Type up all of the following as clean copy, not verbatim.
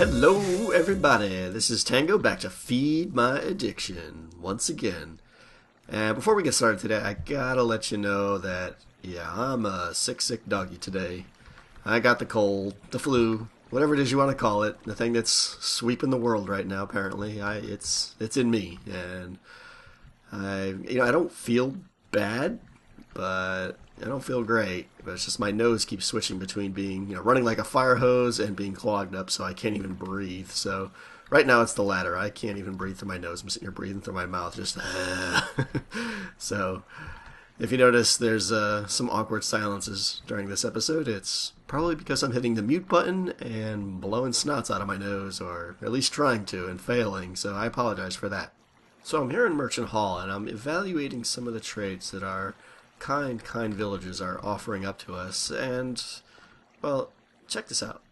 Hello everybody, this is Tango back to feed my addiction once again. And before we get started today, I gotta let you know that, yeah, I'm a sick doggy today. I got the cold, the flu, whatever it is you want to call it, the thing that's sweeping the world right now apparently. It's in me, and I don't feel bad, but I don't feel great, but it's just my nose keeps switching between being, running like a fire hose and being clogged up, so I can't even breathe. So right now it's the latter. I can't even breathe through my nose. I'm sitting here breathing through my mouth, just so if you notice there's some awkward silences during this episode, it's probably because I'm hitting the mute button and blowing snots out of my nose, or at least trying to and failing, so I apologize for that. So I'm here in Merchant Hall, and I'm evaluating some of the trades that our kind villagers are offering up to us, and, well, check this out.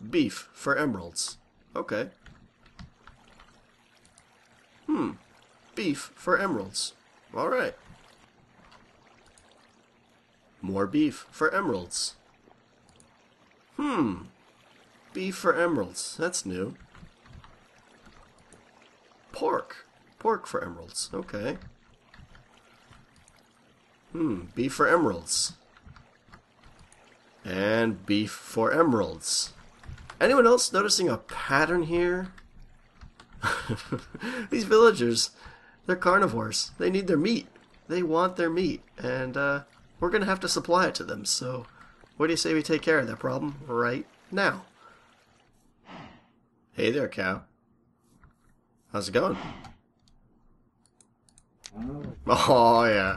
Beef for emeralds. Okay. Beef for emeralds. Alright. More beef for emeralds. Beef for emeralds. That's new. Pork for emeralds. Okay. Beef for emeralds. And beef for emeralds. Anyone else noticing a pattern here? These villagers, they're carnivores. They need their meat. They want their meat. And we're going to have to supply it to them. So what do you say we take care of that problem right now? Hey there, cow. How's it going? Oh, yeah.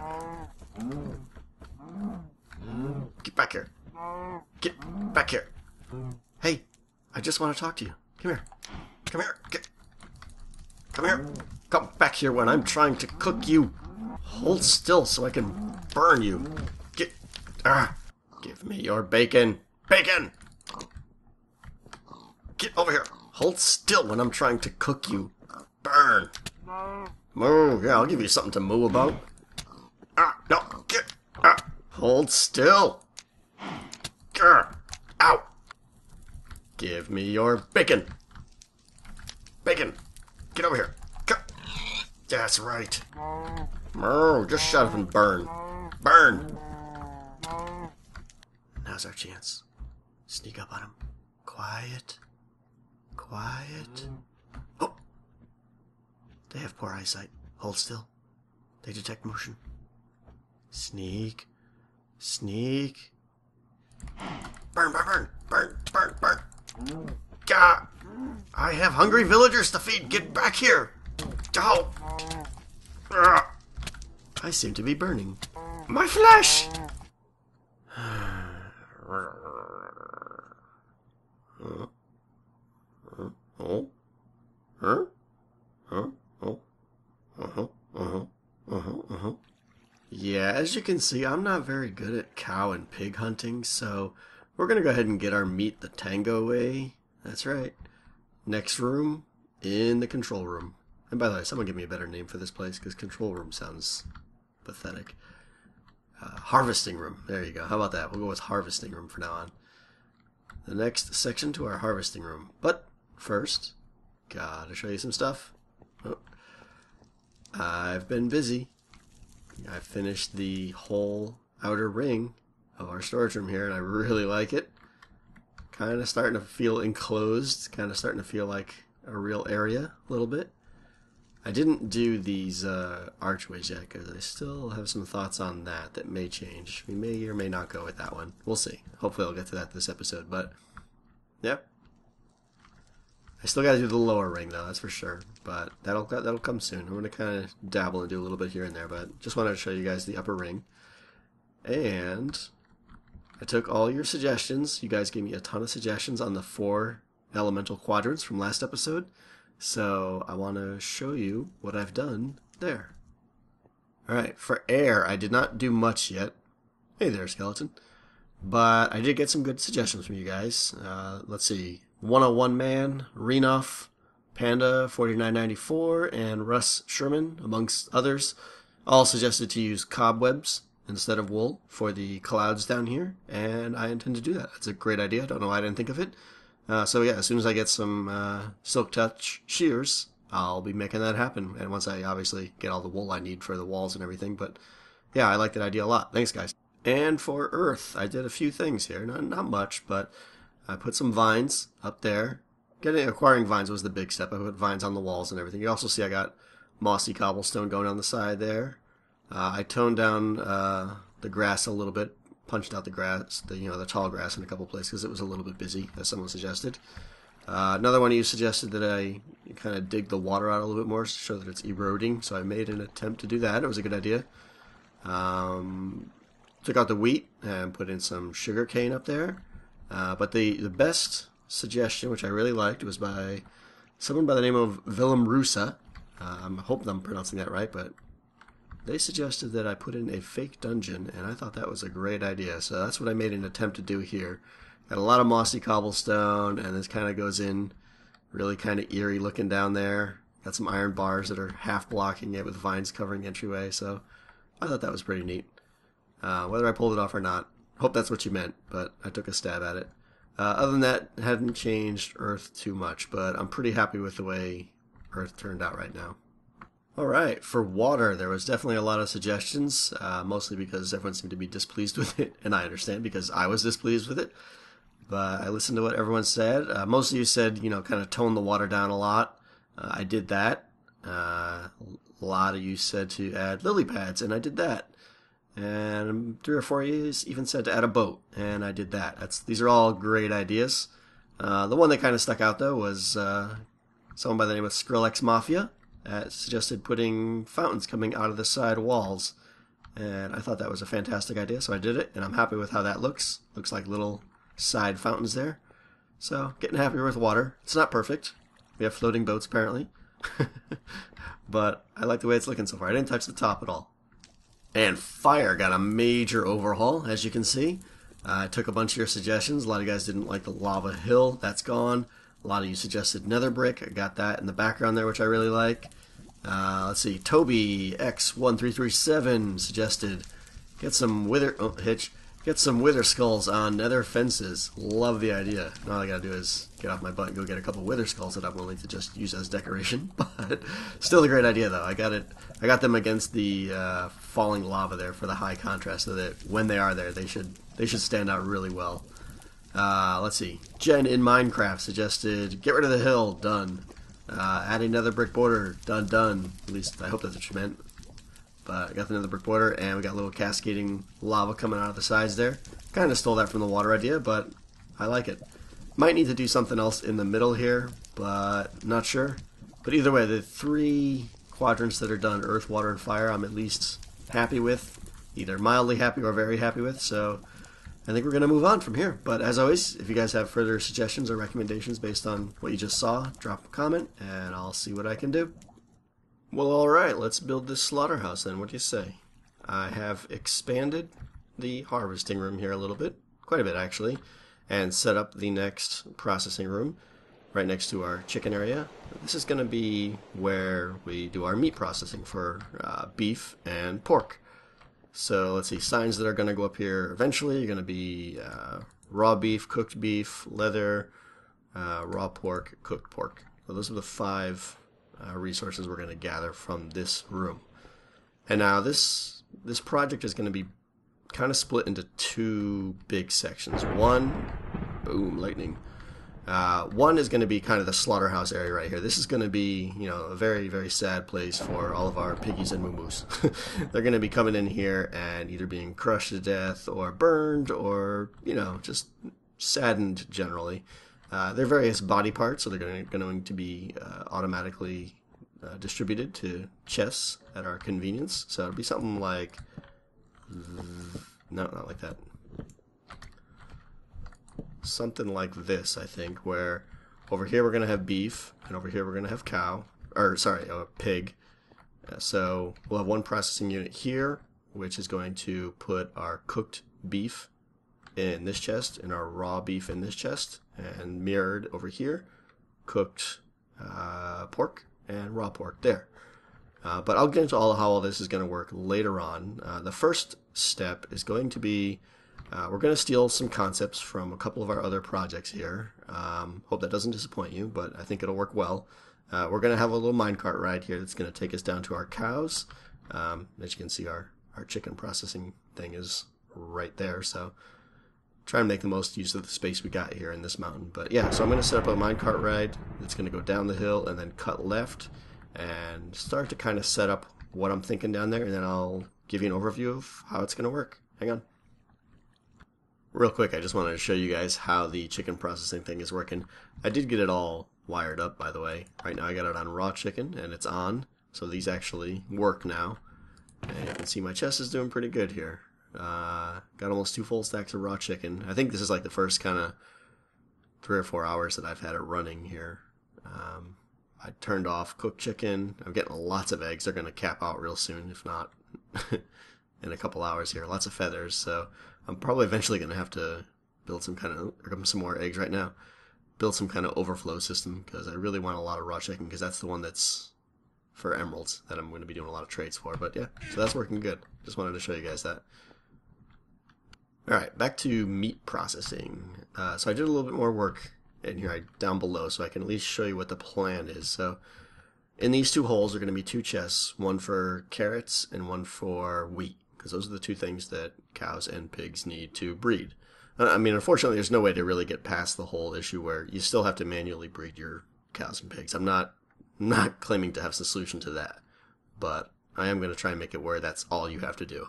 Get back here. Get back here. Hey, I just want to talk to you. Come here. Come here. Come here. Come back here when I'm trying to cook you. Hold still so I can burn you. Give me your bacon. Bacon! Get over here. Hold still when I'm trying to cook you. Burn. Moo. Yeah, I'll give you something to moo about. No. Get. Hold still. Ow. Give me your bacon. Bacon. Get over here. That's right. Moo. Just shut up and burn. Burn. Now's our chance. Sneak up on him. Quiet. Oh! They have poor eyesight. Hold still. They detect motion. Sneak. Burn. Gah! I have hungry villagers to feed. Get back here. Oh! I seem to be burning. My flesh! Yeah, as you can see, I'm not very good at cow and pig hunting, so we're gonna go ahead and get our meat the Tango way. That's right. Next room, in the control room. And by the way, someone give me a better name for this place, because control room sounds pathetic. Harvesting room. There you go. How about that? We'll go with harvesting room from now on. The next section to our harvesting room. But first, gotta show you some stuff. Oh. I've been busy. I finished the whole outer ring of our storage room here, and I really like it. Kind of starting to feel enclosed. Kind of starting to feel like a real area a little bit. I didn't do these archways yet because I still have some thoughts on that may change. We may or may not go with that one. We'll see. Hopefully I'll get to that this episode. But, yeah. I still got to do the lower ring, though, that's for sure. But that'll come soon. I'm going to kind of dabble and do a little bit here and there. But just wanted to show you guys the upper ring. And I took all your suggestions. You guys gave me a ton of suggestions on the 4 elemental quadrants from last episode. So I want to show you what I've done there. Alright, for air, I did not do much yet. Hey there, skeleton. But I did get some good suggestions from you guys. Let's see. 101 Man, Renoff, Panda 4994, and Russ Sherman, amongst others, all suggested to use cobwebs instead of wool for the clouds down here, and I intend to do that. That's a great idea. I don't know why I didn't think of it. So yeah, as soon as I get some Silk Touch shears, I'll be making that happen. And once I obviously get all the wool I need for the walls and everything. But yeah, I like that idea a lot. Thanks, guys. And for earth, I did a few things here. Not much, but I put some vines up there. Acquiring vines was the big step. I put vines on the walls and everything. You also see I got mossy cobblestone going on the side there. I toned down the grass a little bit, punched out the grass, the tall grass in a couple places because it was a little bit busy, as someone suggested. Another one of you suggested that I kind of dig the water out a little bit more to show that it's eroding, so I made an attempt to do that. It was a good idea. Took out the wheat and put in some sugar cane up there. But the best suggestion, which I really liked, was by someone by the name of Willem Rusa. I hope I'm pronouncing that right, but they suggested that I put in a fake dungeon, and I thought that was a great idea. So that's what I made an attempt to do here. Got a lot of mossy cobblestone, and this kind of goes in really kind of eerie looking down there. Got some iron bars that are half blocking it with vines covering the entryway, so I thought that was pretty neat. Whether I pulled it off or not, hope that's what you meant, but I took a stab at it. Other than that, hadn't changed Earth too much, but I'm pretty happy with the way Earth turned out right now. Alright, for water, there was definitely a lot of suggestions, mostly because everyone seemed to be displeased with it, and I understand because I was displeased with it. But I listened to what everyone said. Most of you said, kind of tone the water down a lot. I did that. A lot of you said to add lily pads, and I did that. And 3 or 4 of you even said to add a boat, and I did that. These are all great ideas. The one that kind of stuck out, though, was someone by the name of Skrillex Mafia suggested putting fountains coming out of the side walls. And I thought that was a fantastic idea, so I did it, and I'm happy with how that looks. Looks like little side fountains there. So, getting happier with water. It's not perfect. We have floating boats, apparently. But I like the way it's looking so far. I didn't touch the top at all. And fire got a major overhaul, as you can see. I took a bunch of your suggestions. A lot of you guys didn't like the lava hill. That's gone. A lot of you suggested nether brick. I got that in the background there, which I really like. Let's see. Toby X1337 suggested get some Get some wither skulls on nether fences. Love the idea. Now all I gotta do is get off my butt and go get a couple wither skulls that I'm willing to just use as decoration. But still a great idea, though. I got them against the falling lava there for the high contrast, so that when they are there, they should stand out really well. Let's see. Jen in Minecraft suggested get rid of the hill. Done. Add another brick border. Done. At least I hope that's what you meant. But I got another brick border, and we got a little cascading lava coming out of the sides there. Kind of stole that from the water idea, but I like it. Might need to do something else in the middle here, but not sure. But either way, the 3 quadrants that are done, earth, water, and fire, I'm at least happy with. Either mildly happy or very happy with, so I think we're going to move on from here. But as always, if you guys have further suggestions or recommendations based on what you just saw, drop a comment, and I'll see what I can do. Well, alright, let's build this slaughterhouse then. What do you say? I have expanded the harvesting room here a little bit, quite a bit actually, and set up the next processing room right next to our chicken area. This is going to be where we do our meat processing for beef and pork. So let's see, signs that are going to go up here eventually are going to be raw beef, cooked beef, leather, raw pork, cooked pork. So those are the 5 resources we're going to gather from this room. And now this project is going to be kind of split into 2 big sections. One, boom, lightning. One is going to be kind of the slaughterhouse area right here. This is going to be, a very, very sad place for all of our piggies and moo-moos. They're going to be coming in here and either being crushed to death or burned or, just saddened generally. They're various body parts, so they're going to be automatically distributed to chests at our convenience. So it'll be something like... No, not like that. Something like this, I think, where over here we're going to have beef, and over here we're going to have pig. So we'll have one processing unit here, which is going to put our cooked beef in this chest, and our raw beef in this chest, and mirrored over here, cooked pork and raw pork there. But I'll get into how all this is going to work later on. The first step is going to be, we're going to steal some concepts from a couple of our other projects here. Hope that doesn't disappoint you, but I think it'll work well. We're going to have a little minecart ride here that's going to take us down to our cows. As you can see, our chicken processing thing is right there, so try and make the most use of the space we got here in this mountain. But yeah, so I'm going to set up a minecart ride that's going to go down the hill and then cut left and start to kind of set up what I'm thinking down there, and then I'll give you an overview of how it's going to work. Hang on. Real quick, I just wanted to show you guys how the chicken processing thing is working. I did get it all wired up, by the way. Right now I got it on raw chicken and it's on, so these actually work now. And you can see my chest is doing pretty good here. Got almost 2 full stacks of raw chicken. I think this is like the first kind of 3 or 4 hours that I've had it running here. I turned off cooked chicken. I'm getting lots of eggs. They're going to cap out real soon, if not in a couple hours here. Lots of feathers, so I'm probably eventually going to have to build some more eggs right now. Build some kind of overflow system, because I really want a lot of raw chicken, because that's the one that's for emeralds that I'm going to be doing a lot of trades for. But yeah, so that's working good. Just wanted to show you guys that. Alright, back to meat processing. So I did a little bit more work in here down below, so I can at least show you what the plan is. So in these 2 holes are going to be 2 chests, one for carrots and one for wheat, because those are the 2 things that cows and pigs need to breed. I mean, unfortunately, there's no way to really get past the whole issue where you still have to manually breed your cows and pigs. I'm not claiming to have the solution to that, but I am going to try and make it where that's all you have to do.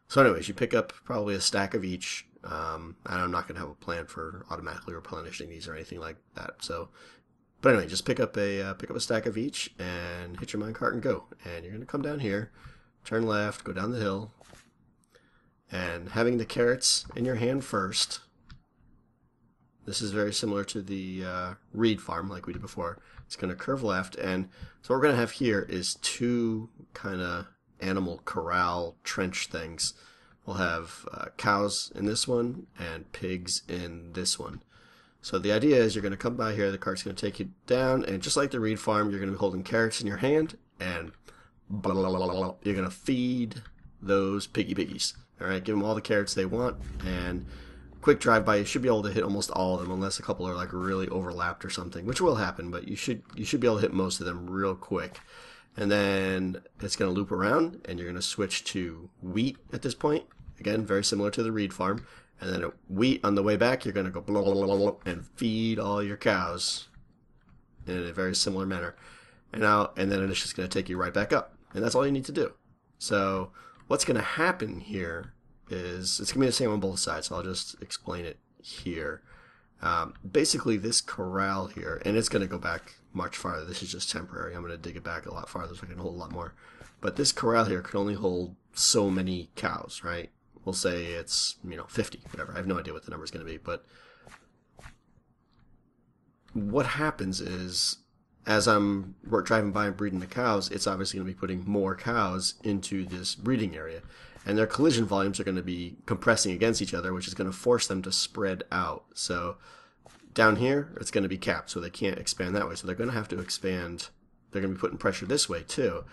So anyways, you pick up probably a stack of each. And I'm not going to have a plan for automatically replenishing these or anything like that. So, but anyway, just pick up a stack of each and hit your minecart and go. And you're going to come down here, turn left, go down the hill, and having the carrots in your hand first. This is very similar to the reed farm like we did before. It's going to curve left, and so what we're going to have here is 2 kind of animal corral trench things. We'll have cows in this one and pigs in this one. So the idea is you're going to come by here, the cart's going to take you down, and just like the reed farm, you're going to be holding carrots in your hand, and blah, blah, blah, blah, you're going to feed those piggies. Alright, give them all the carrots they want, and quick drive-by, you should be able to hit almost all of them, unless a couple are like really overlapped or something, which will happen, but you should be able to hit most of them real quick. And then it's going to loop around, and you're going to switch to wheat at this point. Again, very similar to the reed farm. And then at wheat on the way back, you're going to go blah, blah, blah, blah, blah, and feed all your cows in a very similar manner. And then it's just going to take you right back up. And that's all you need to do. So what's going to happen here is it's going to be the same on both sides. So I'll just explain it here. Basically, this corral here, and it's going to go back much farther. This is just temporary. I'm going to dig it back a lot farther so I can hold a lot more. But this corral here can only hold so many cows, right? We'll say it's, 50, whatever. I have no idea what the number is going to be. But what happens is, as I'm driving by and breeding the cows, it's obviously going to be putting more cows into this breeding area. And their collision volumes are going to be compressing against each other, which is going to force them to spread out. So down here, it's going to be capped, so they can't expand that way. So they're going to have to expand. They're going to be putting pressure this way, too.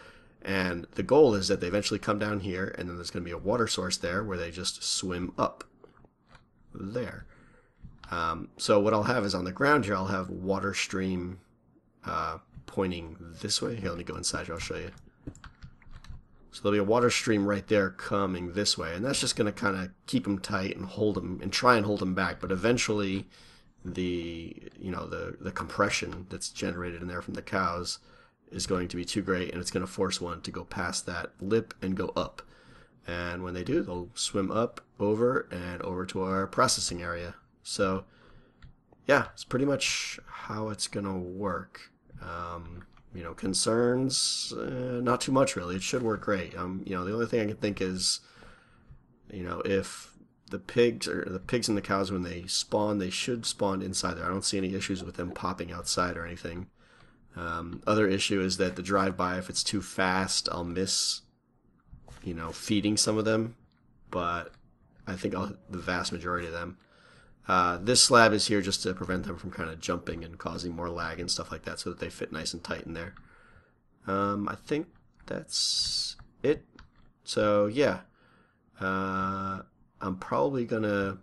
And the goal is that they eventually come down here, and then there's going to be a water source there where they just swim up there. So what I'll have is on the ground here, I'll have water stream pointing this way. Here, let me go inside here. I'll show you. So there'll be a water stream right there coming this way, and that's just going to kind of keep them tight and hold them and try and hold them back. But eventually, the compression that's generated in there from the cows is going to be too great, and it's going to force one to go past that lip and go up. And when they do, they'll swim up, over, and over to our processing area. So, yeah, it's pretty much how it's going to work. Concerns, not too much really. It should work great. The only thing I can think is, if the pigs and the cows, when they spawn, they should spawn inside there. I don't see any issues with them popping outside or anything. Other issue is that the drive-by, if it's too fast, I'll miss, feeding some of them. But I think I'll hit the vast majority of them. This slab is here just to prevent them from kind of jumping and causing more lag and stuff like that, so that they fit nice and tight in there. I think that's it. So yeah, I'm probably gonna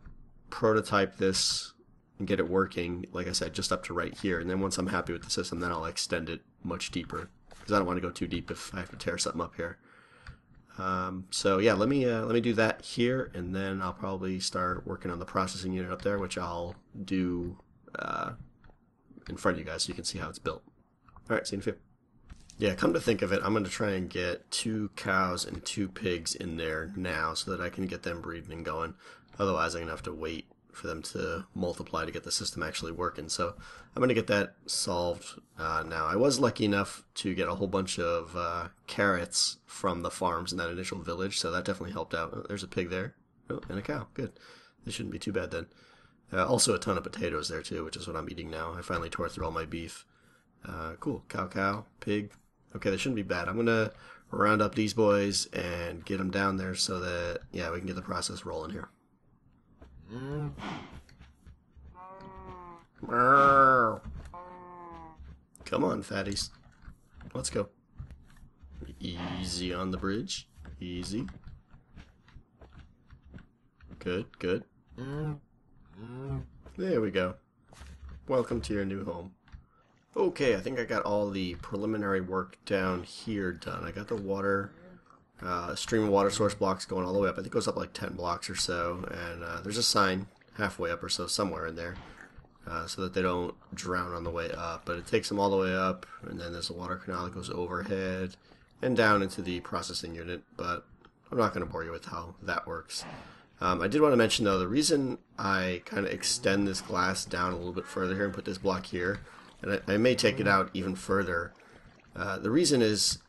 prototype this and get it working, like I said, just up to right here. And then once I'm happy with the system, then I'll extend it much deeper because I don't want to go too deep if I have to tear something up here. So yeah, let me do that here, and then I'll probably start working on the processing unit up there, which I'll do in front of you guys so you can see how it's built. All right, see you in a few. Yeah, come to think of it, I'm going to try and get 2 cows and 2 pigs in there now so that I can get them breeding and going. Otherwise, I'm going to have to wait for them to multiply to get the system actually working. So I'm going to get that solved now. I was lucky enough to get a whole bunch of carrots from the farms in that initial village, so that definitely helped out. Oh, there's a pig there. Oh, and a cow. Good. This shouldn't be too bad then. Also a ton of potatoes there too, which is what I'm eating now. I finally tore through all my beef. Cool. Cow, pig. Okay, that shouldn't be bad. I'm going to round up these boys and get them down there so that, yeah, we can get the process rolling here. Come on, fatties. Let's go. Easy on the bridge. Easy. Good, good. There we go. Welcome to your new home. Okay, I think I got all the preliminary work down here done. I got the water, stream of water source blocks going all the way up. I think it goes up like 10 blocks or so, and there's a sign halfway up or so somewhere in there so that they don't drown on the way up. But it takes them all the way up, and then there's a water canal that goes overhead and down into the processing unit, but I'm not going to bore you with how that works. I did want to mention, though, the reason I kind of extend this glass down a little bit further here and put this block here, and I may take it out even further. The reason is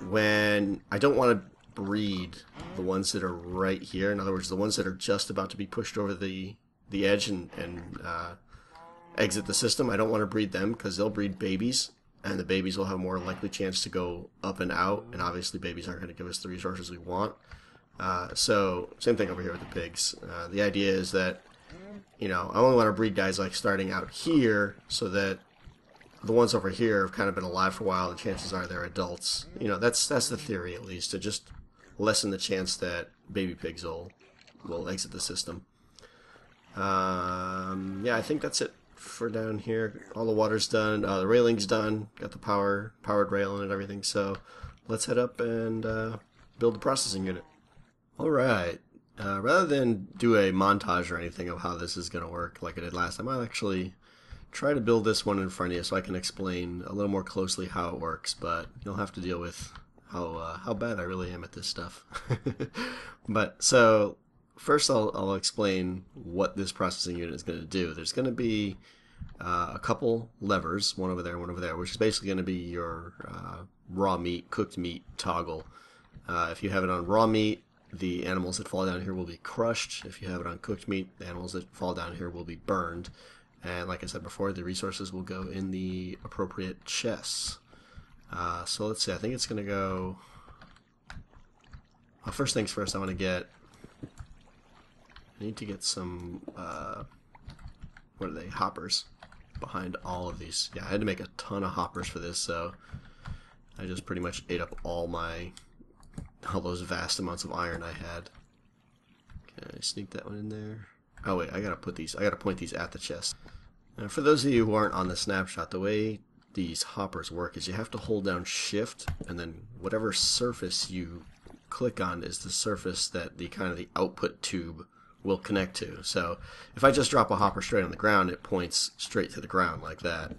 when I don't want to breed the ones that are right here. In other words, the ones that are just about to be pushed over the edge and exit the system. I don't want to breed them because they'll breed babies, and the babies will have a more likely chance to go up and out. And obviously, babies aren't going to give us the resources we want. So same thing over here with the pigs. The idea is that, you know, I only want to breed guys like starting out here so that the ones over here have kind of been alive for a while, and chances are they're adults. You know, that's the theory, at least, to just lessen the chance that baby pigs will exit the system. Yeah, I think that's it for down here. All the water's done, the railing's done, got the powered railing and everything, so let's head up and build the processing unit. Alright, rather than do a montage or anything of how this is going to work like I did last time, I'll actually try to build this one in front of you so I can explain a little more closely how it works, but you'll have to deal with how bad I really am at this stuff. But so first I'll explain what this processing unit is going to do. There's going to be a couple levers, one over there, one over there, which is basically going to be your raw meat, cooked meat toggle. If you have it on raw meat, the animals that fall down here will be crushed. If you have it on cooked meat, the animals that fall down here will be burned. And like I said before, the resources will go in the appropriate chests. So let's see, I think it's going to go... Well, first things first, I need to get some, what are they, hoppers behind all of these. Yeah, I had to make a ton of hoppers for this, so I just pretty much ate up all those vast amounts of iron I had. Can I sneak that one in there? Oh wait, I gotta point these at the chest. Now, for those of you who aren't on the snapshot, the way these hoppers work is you have to hold down shift, and then whatever surface you click on is the surface that the output tube will connect to. So if I just drop a hopper straight on the ground, it points straight to the ground like that.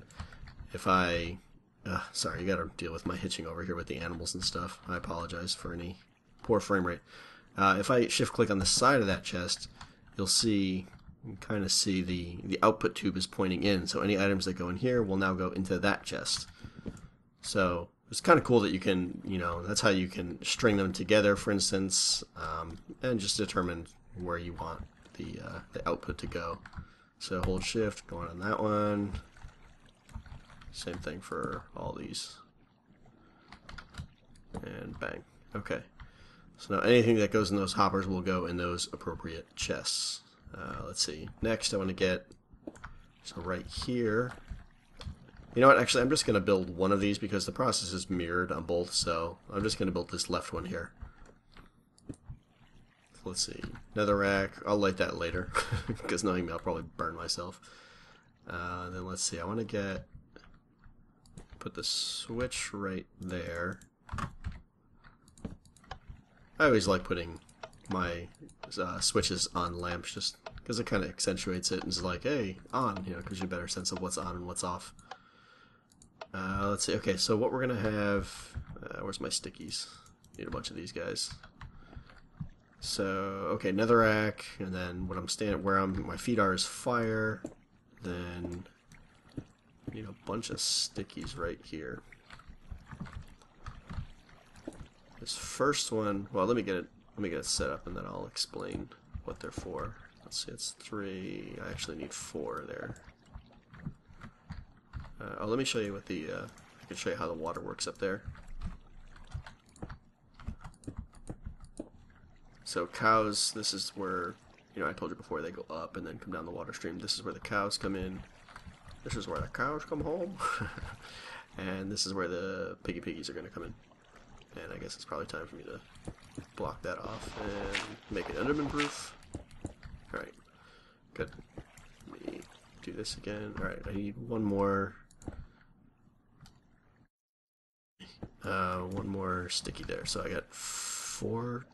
If I sorry, you gotta deal with my hitching over here with the animals and stuff. I apologize for any poor frame rate. If I shift click on the side of that chest, you'll kind of see the output tube is pointing in, so any items that go in here will now go into that chest. So it's kind of cool that you can, that's how you can string them together, for instance, and just determine where you want the output to go. So hold shift, go on that one. Same thing for all these. And bang. Okay. So now anything that goes in those hoppers will go in those appropriate chests. Let's see. Next I want to get, so right here, you know what, actually I'm just going to build one of these because the process is mirrored on both, so I'm just going to build this left one here. let's see. Netherrack. I'll light that later because knowing me, I'll probably burn myself. Then let's see. I want to put the switch right there. I always like putting my switches on lamps just because it kind of accentuates it and is like, hey, on, you know, gives you a better sense of what's on and what's off. Let's see. Okay, so what we're gonna have. Where's my stickies? Need a bunch of these guys. So okay, netherrack, and then what my feet are is fire. Then need a bunch of stickies right here. This first one. Well, let me get it set up, and then I'll explain what they're for. Let's see. It's 3. I actually need 4 there. Oh, let me show you what I can show you how the water works up there. So cows, this is where, you know, I told you before, they go up and then come down the water stream. This is where the cows come in. This is where the cows come home. And this is where the piggies are going to come in. And I guess it's probably time for me to block that off and make it Enderman proof. Alright, good. Let me do this again. Alright, I need one more sticky there. So I got 4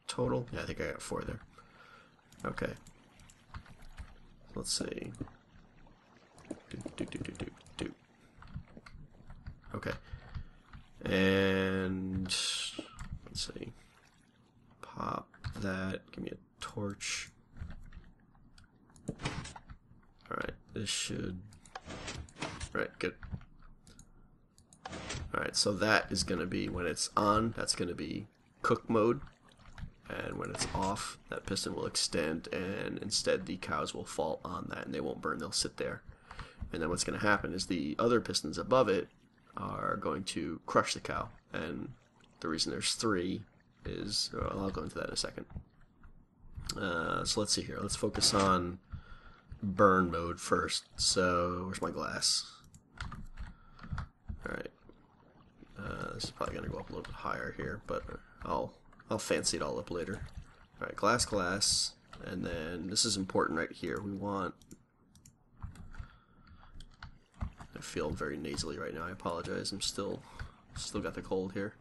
total. Yeah, I think I got 4 there. Okay. Let's see. Okay. And let's see. Pop that. Give me a torch. Alright, this should. Alright, good. Alright, so that is going to be, when it's on, that's going to be cook mode. And when it's off, that piston will extend, and instead the cows will fall on that, and they won't burn, they'll sit there. And then what's going to happen is the other pistons above it are going to crush the cow. And the reason there's 3 is, well, I'll go into that in a second. So let's see here. Let's focus on burn mode first. So where's my glass? Alright. This is probably going to go up a little bit higher here, but I'll fancy it all up later. Alright, glass, and then this is important right here. We want... I feel very nasally right now. I apologize. I'm still got the cold here.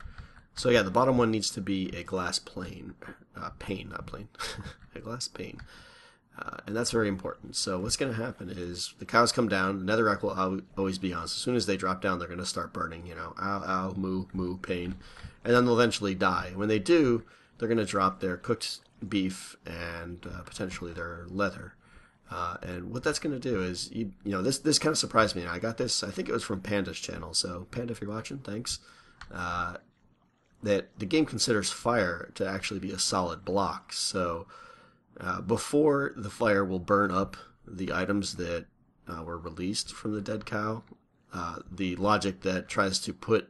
So yeah, the bottom one needs to be a glass pane, not plane, a glass pane, and that's very important. So what's going to happen is the cows come down. The netherrack will always be on. So as soon as they drop down, they're going to start burning. You know, ow, ow, moo, moo, pain, and then they'll eventually die. When they do, they're going to drop their cooked beef and potentially their leather. And what that's going to do is, you know, this kind of surprised me. I got this, I think it was from Panda's channel. So Panda, if you're watching, thanks. That the game considers fire to actually be a solid block. So before the fire will burn up the items that were released from the dead cow, the logic that tries to put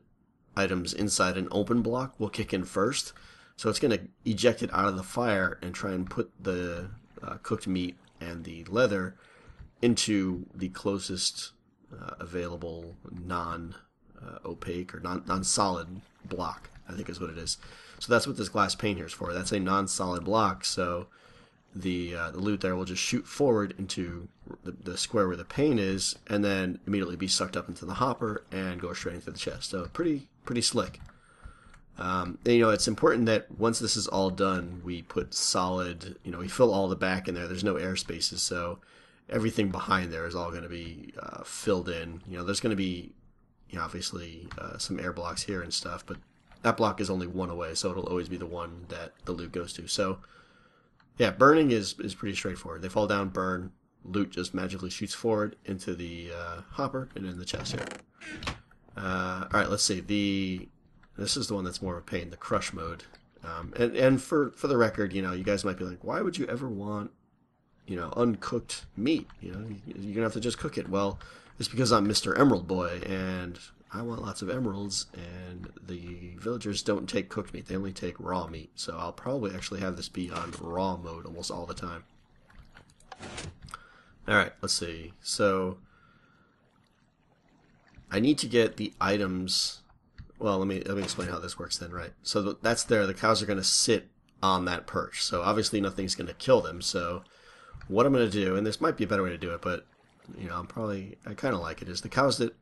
items inside an open block will kick in first. So it's going to eject it out of the fire and try and put the cooked meat and the leather into the closest available non-opaque or non-solid block, I think is what it is. So that's what this glass pane here is for. That's a non-solid block, so the loot there will just shoot forward into the square where the pane is, and then immediately be sucked up into the hopper and go straight into the chest. So pretty slick. And, you know, it's important that once this is all done, we put solid, you know, we fill all the back in there. There's no air spaces, so everything behind there is all going to be filled in. You know, there's going to be, you know, obviously some air blocks here and stuff, but that block is only one away, so it'll always be the one that the loot goes to. So, yeah, burning is pretty straightforward. They fall down, burn, loot just magically shoots forward into the hopper and in the chest here. All right, let's see. This is the one that's more of a pain, the crush mode. And for the record, you know, you guys might be like, why would you ever want, you know, uncooked meat? You know, you're going to have to just cook it. Well, it's because I'm Mr. Emerald Boy, and I want lots of emeralds, and the villagers don't take cooked meat. They only take raw meat. So I'll probably actually have this be on raw mode almost all the time. All right, let's see. So I need to get the items... Well, let me explain how this works then, right? So that's there. The cows are going to sit on that perch. So obviously nothing's going to kill them. So what I'm going to do, and this might be a better way to do it, but I kind of like it, is the cows that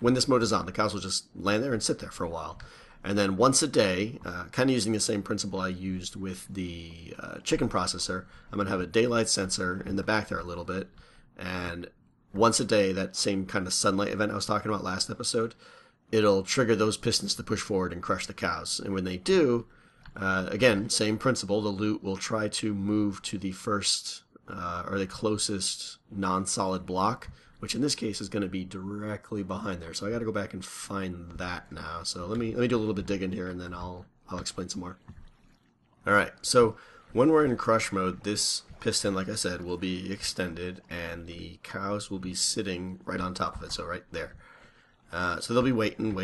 when this mode is on, the cows will just land there and sit there for a while. And then once a day, kind of using the same principle I used with the chicken processor, I'm going to have a daylight sensor in the back there a little bit. And once a day, that same kind of sunlight event I was talking about last episode, it'll trigger those pistons to push forward and crush the cows. And when they do, again, same principle, the loot will try to move to the first or the closest non-solid block, which in this case is going to be directly behind there. So I got to go back and find that now. So let me do a little bit digging here, and then I'll explain some more. All right. So when we're in crush mode, this piston, like I said, will be extended, and the cows will be sitting right on top of it. So right there. So they'll be waiting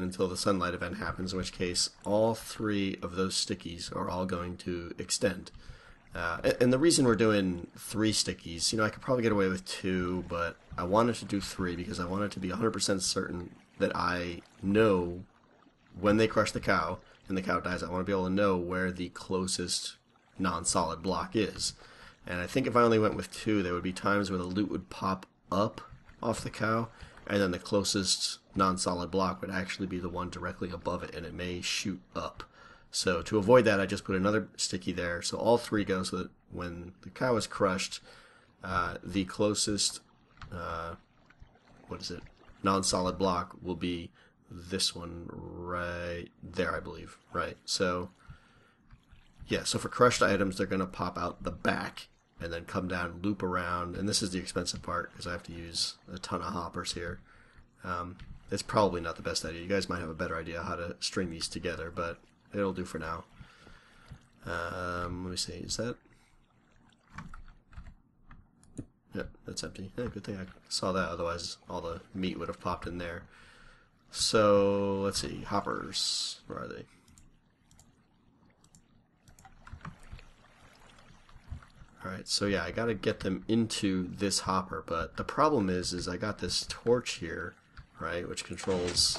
until the sunlight event happens, in which case all 3 of those stickies are all going to extend. And the reason we're doing 3 stickies, I could probably get away with 2, but I wanted to do 3 because I wanted to be 100% certain that I know when they crush the cow and the cow dies, I want to be able to know where the closest non-solid block is. And I think if I only went with 2, there would be times where the loot would pop up off the cow, and then the closest non-solid block would actually be the one directly above it, and it may shoot up. So to avoid that, I just put another sticky there. So all 3 go, so that when the cow is crushed, the closest, non-solid block will be this one right there, I believe. Right. So, yeah, so for crushed items, they're going to pop out the back and then come down, loop around. And this is the expensive part because I have to use a ton of hoppers here. It's probably not the best idea. You guys might have a better idea how to string these together, but it'll do for now. Let me see. Is that? Yep, that's empty. Yeah, good thing I saw that. Otherwise, all the meat would have popped in there. So let's see. Hoppers. Where are they? All right. So yeah, I got to get them into this hopper. But the problem is I got this torch here, right, which controls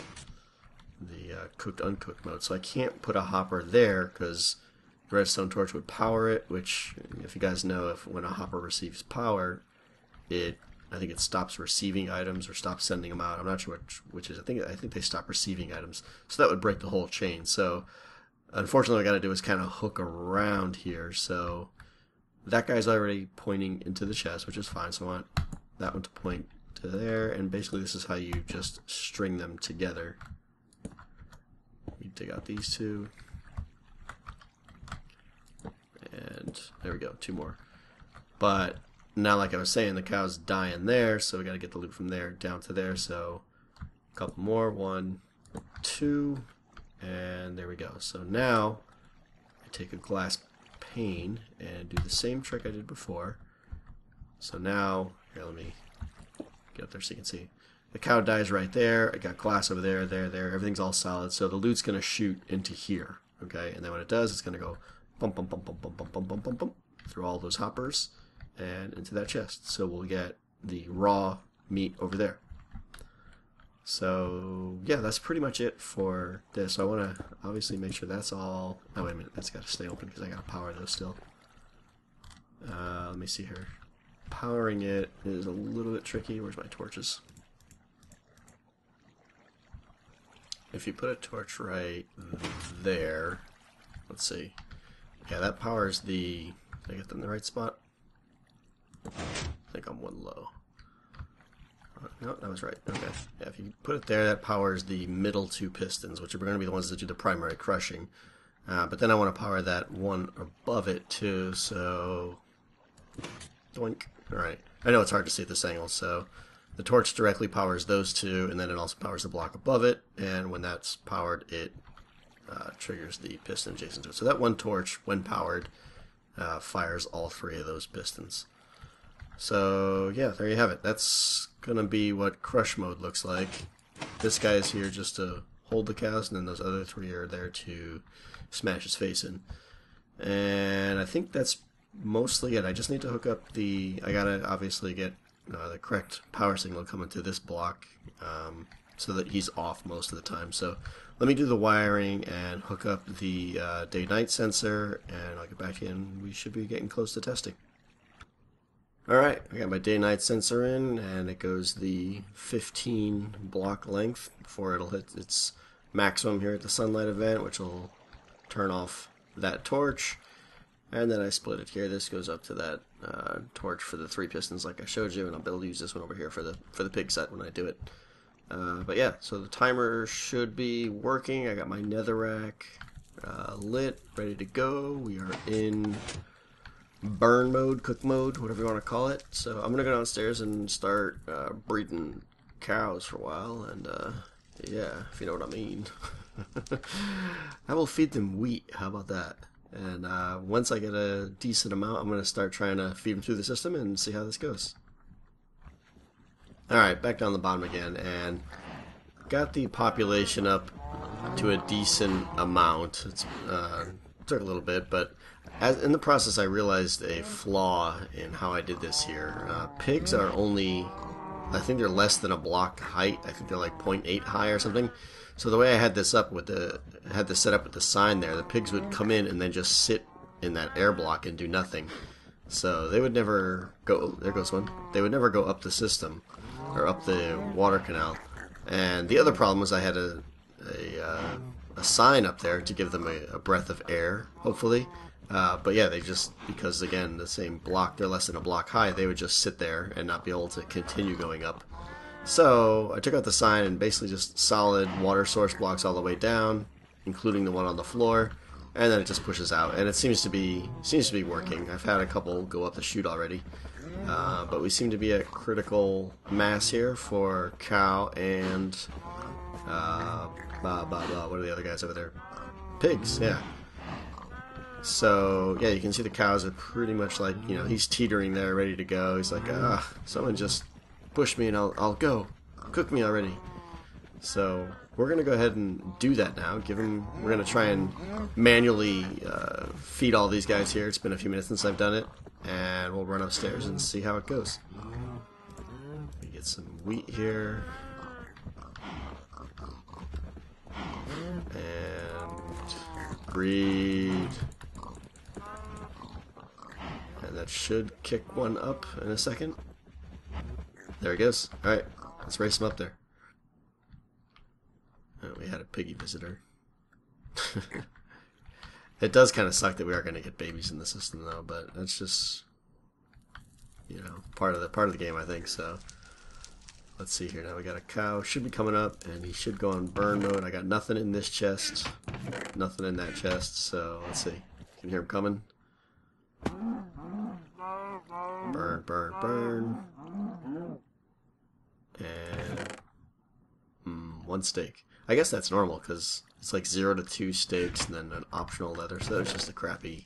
the cooked uncooked mode. So I can't put a hopper there because the redstone torch would power it, which, if you guys know, when a hopper receives power, I think it stops receiving items or stops sending them out. I'm not sure which is. I think they stop receiving items. So that would break the whole chain. So unfortunately what I got to do is kind of hook around here. So that guy's already pointing into the chest, which is fine. So I want that one to point to there, and basically this is how you just string them together. We dig out these 2, and there we go, 2 more. But now, like I was saying, the cow's dying there, so we got to get the loot from there down to there. So a couple more, 1, 2, and there we go. So now I take a glass pane and do the same trick I did before. So now, here, let me get up there so you can see. The cow dies right there. I got glass over there, there. Everything's all solid. So the loot's going to shoot into here. Okay, and then when it does, it's going to go bump, bump, bump, bump, bump, bump, bump, bump, bump, bump, through all those hoppers and into that chest. So we'll get the raw meat over there. So yeah, that's pretty much it for this. So I want to obviously make sure that's all. Oh, wait a minute, that's got to stay open because I got to power those still. Let me see here. Powering it is a little bit tricky. Where's my torches? If you put a torch right there, let's see. Yeah, that powers the. Did I get them in the right spot? I think I'm 1 low. No, that was right. Okay. Yeah, if you put it there, that powers the middle 2 pistons, which are going to be the ones that do the primary crushing. But then I want to power that one above it too, so. Doink. Alright. I know it's hard to see at this angle, so the torch directly powers those 2, and then it also powers the block above it, and when that's powered, it triggers the piston adjacent to it. So that one torch, when powered, fires all 3 of those pistons. So yeah, there you have it. That's gonna be what crush mode looks like. This guy is here just to hold the cows, and then those other 3 are there to smash his face in. And I think that's mostly it. I just need to hook up I gotta obviously get the correct power signal coming to this block, so that he's off most of the time. So let me do the wiring and hook up the day-night sensor, and I'll get back in. We should be getting close to testing. Alright, I got my day-night sensor in, and it goes the 15 block length before it'll hit its maximum here at the sunlight event, which will turn off that torch. And then I split it here. This goes up to that torch for the 3 pistons like I showed you, and I'll be able to use this one over here for the pig set when I do it. But yeah, so the timer should be working. I got my netherrack lit, ready to go. We are in burn mode, cook mode, whatever you want to call it. So I'm going to go downstairs and start breeding cows for a while, and yeah, if you know what I mean. I will feed them wheat, how about that? And once I get a decent amount, I'm going to start trying to feed them through the system and see how this goes. Alright, back down the bottom again, and got the population up to a decent amount. It's took a little bit, but in the process I realized a flaw in how I did this here. Pigs are only, I think they're less than a block height. I think they're like 0.8 high or something. So the way I had this up with set up with the sign there, the pigs would come in and then just sit in that air block and do nothing. So they would never go, there goes one, they would never go up the system, or up the water canal. And the other problem was I had a sign up there to give them a breath of air, hopefully. But yeah, they just, because again, the same block, they're less than a block high, they would just sit there and not be able to continue going up. So I took out the sign and basically just solid water source blocks all the way down, including the one on the floor, and then it just pushes out. And it seems to be working. I've had a couple go up the chute already, but we seem to be at critical mass here for cow and what are the other guys over there? Pigs, yeah. So yeah, you can see the cows are pretty much like, you know, he's teetering there, ready to go. He's like, someone just push me and I'll go. Cook me already. So we're going to go ahead and do that now. We're going to try and manually feed all these guys here. It's been a few minutes since I've done it. And we'll run upstairs and see how it goes. Let me get some wheat here. And breed. And that should kick one up in a second. There he goes. Alright, let's race him up there. Oh, we had a piggy visitor. It does kind of suck that we are going to get babies in the system, though, but that's just, you know, part of the game, I think. So let's see here. Now we got a cow. Should be coming up, and he should go on burn mode. I got nothing in this chest, nothing in that chest. So let's see. You can hear him coming. Burn, burn, burn. And 1 steak. I guess that's normal because it's like 0 to 2 steaks and then an optional leather. So there's just a crappy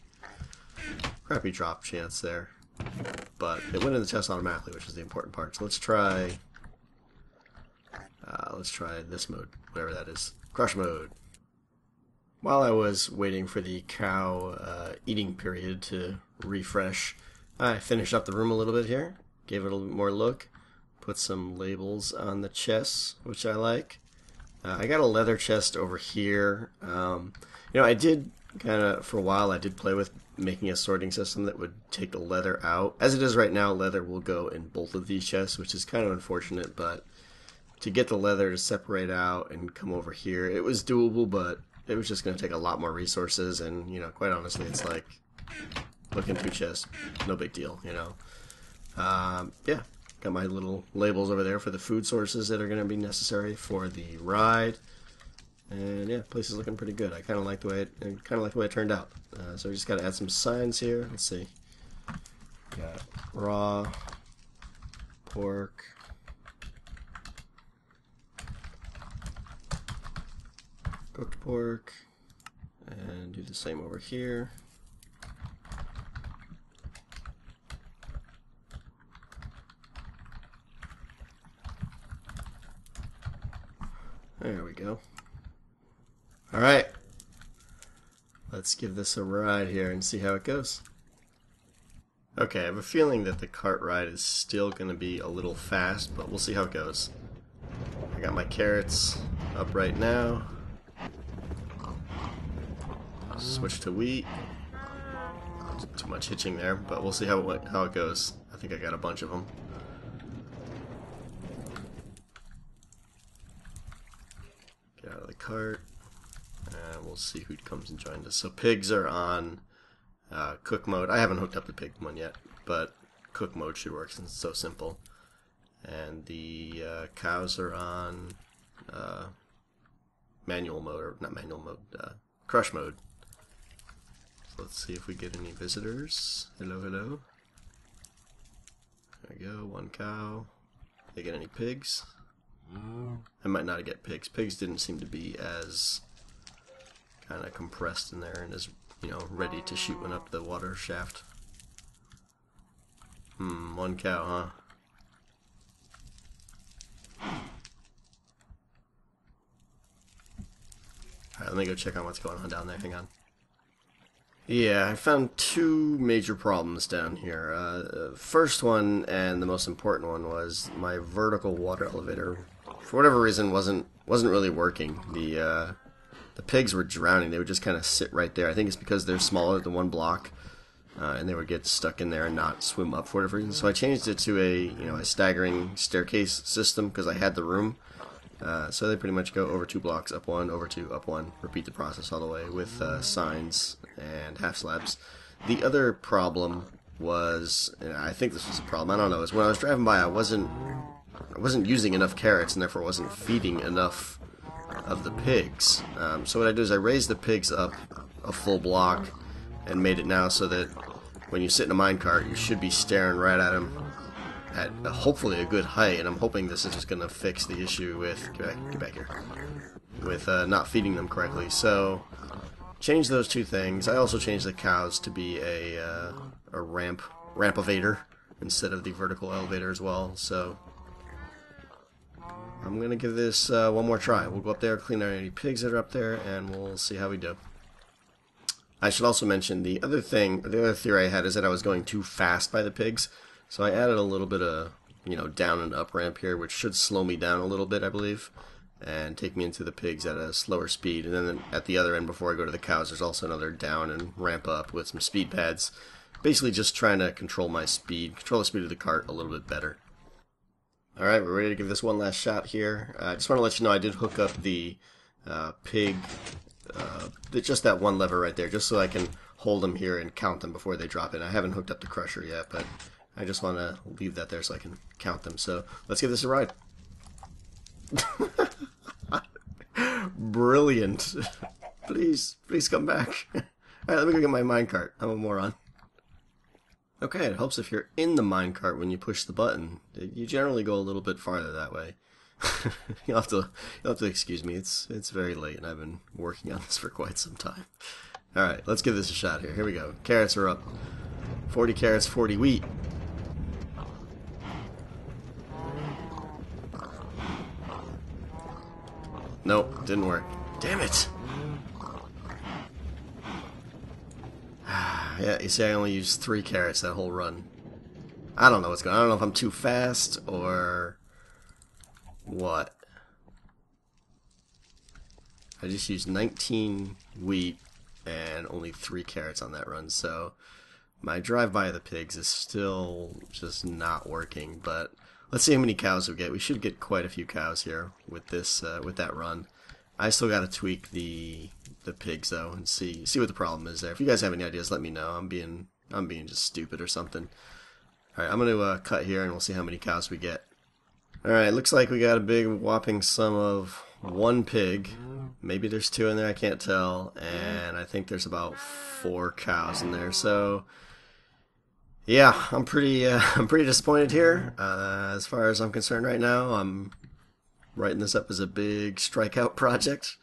drop chance there. But it went in the chest automatically, which is the important part. So let's try this mode, whatever that is, crush mode. While I was waiting for the cow eating period to refresh, I finished up the room a little bit here, gave it a little bit more look. Put some labels on the chests, which I like. I got a leather chest over here. You know, I did kind of, for a while, I did play with making a sorting system that would take the leather out. As it is right now, leather will go in both of these chests, which is kind of unfortunate, but to get the leather to separate out and come over here, it was doable, but it was just going to take a lot more resources, and, you know, quite honestly, it's like, look in 2 chests, no big deal, you know. Yeah. Got my little labels over there for the food sources that are going to be necessary for the ride, and yeah, place is looking pretty good. I kind of like the way it turned out. So we just got to add some signs here. Let's see. Got raw pork, cooked pork, and do the same over here. There we go. Alright. Let's give this a ride here and see how it goes. Okay, I have a feeling that the cart ride is still going to be a little fast, but we'll see how it goes. I got my carrots up right now. Switch to wheat. Too much hitching there, but we'll see how it goes. I think I got a bunch of them. Get out of the cart, and we'll see who comes and joins us. So pigs are on cook mode. I haven't hooked up the pig one yet, but cook mode should work since it's so simple. And the cows are on manual mode, or not manual mode, crush mode. So let's see if we get any visitors. Hello, hello. There we go, one cow. They get any pigs? I might not get pigs. Pigs didn't seem to be as kind of compressed in there and as, you know, ready to shoot one up the water shaft. One cow, huh? Alright, let me go check on what's going on down there. Hang on. Yeah, I found two major problems down here. First one, and the most important one, was my vertical water elevator. For whatever reason, wasn't really working. The pigs were drowning. They would just kind of sit right there. I think it's because they're smaller than one block, and they would get stuck in there and not swim up for whatever reason. So I changed it to a staggering staircase system because I had the room. So they pretty much go over 2 blocks, up 1, over 2, up 1, repeat the process all the way with signs and half slabs. The other problem was, and I think this was a problem, I don't know, is when I was driving by I wasn't using enough carrots and therefore wasn't feeding enough of the pigs. So what I do is I raised the pigs up a full block and made it now so that when you sit in a minecart you should be staring right at them at hopefully a good height, and I'm hoping this is just going to fix the issue with, get back here, with not feeding them correctly. So, change those two things. I also changed the cows to be a ramp-elevator instead of the vertical elevator as well. So, I'm going to give this one more try. We'll go up there, clean out any pigs that are up there, and we'll see how we do. I should also mention the other theory I had is that I was going too fast by the pigs. So I added a little bit of, down and up ramp here, which should slow me down a little bit, I believe, and take me into the pigs at a slower speed. And then at the other end, before I go to the cows, there's also another down and ramp up with some speed pads. Basically just trying to control the speed of the cart a little bit better. Alright, we're ready to give this one last shot here. I just want to let you know I did hook up the pig, just that one lever right there, just so I can hold them here and count them before they drop in. I haven't hooked up the crusher yet, but I just want to leave that there so I can count them. So let's give this a ride. Brilliant. Please come back. Alright, let me go get my minecart. I'm a moron. Okay, it helps if you're in the minecart when you push the button. You generally go a little bit farther that way. You'll have to excuse me. It's very late and I've been working on this for quite some time. Alright, let's give this a shot here. Here we go. Carrots are up. 40 carrots, 40 wheat. Nope, didn't work. Damn it! Yeah, you see I only used 3 carrots that whole run. I don't know what's going on. I don't know if I'm too fast or what. I just used 19 wheat and only 3 carrots on that run, so my drive-by of the pigs is still just not working, but let's see how many cows we get. We should get quite a few cows here with this, with that run. I still got to tweak the pigs though and see what the problem is there. If you guys have any ideas, let me know. I'm being just stupid or something. All right, I'm gonna cut here and we'll see how many cows we get. All right, looks like we got a big whopping sum of 1 pig. Maybe there's 2 in there. I can't tell. And I think there's about 4 cows in there. So yeah, I'm pretty disappointed here. As far as I'm concerned right now, I'm writing this up as a big strikeout project.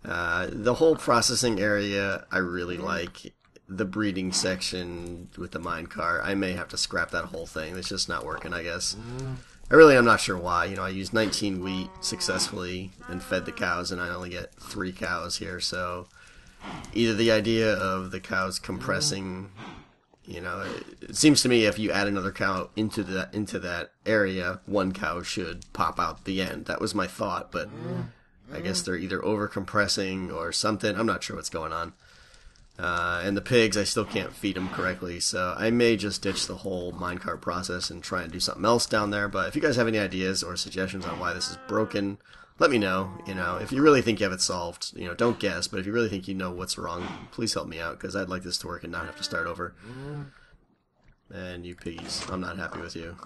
The whole processing area I really like. The breeding section with the minecart, I may have to scrap that whole thing. It's just not working, I guess. I'm not sure why. I used 19 wheat successfully and fed the cows, and I only get 3 cows here. So either the idea of the cows compressing You know, it seems to me if you add another cow into that area, one cow should pop out the end. That was my thought, but I guess they're either over compressing or something. I'm not sure what's going on. And the pigs, I still can't feed them correctly, so I may just ditch the whole minecart process and try and do something else down there. But if you guys have any ideas or suggestions on why this is broken, let me know. You know, if you really think you have it solved, you know, don't guess, but if you really think you know what's wrong, please help me out, because I'd like this to work and not have to start over. And you piggies, I'm not happy with you.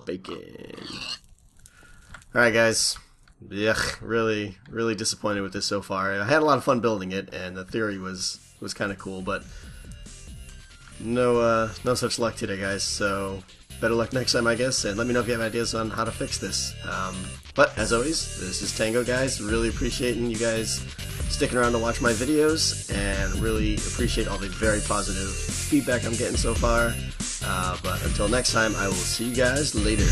Bacon. Alright guys, yeah, really disappointed with this so far. I had a lot of fun building it, and the theory was kind of cool, but no such luck today, guys, so better luck next time, I guess, and let me know if you have ideas on how to fix this. But, as always, this is Tango, guys. Really appreciating you guys sticking around to watch my videos, and really appreciate all the very positive feedback I'm getting so far. But until next time, I will see you guys later.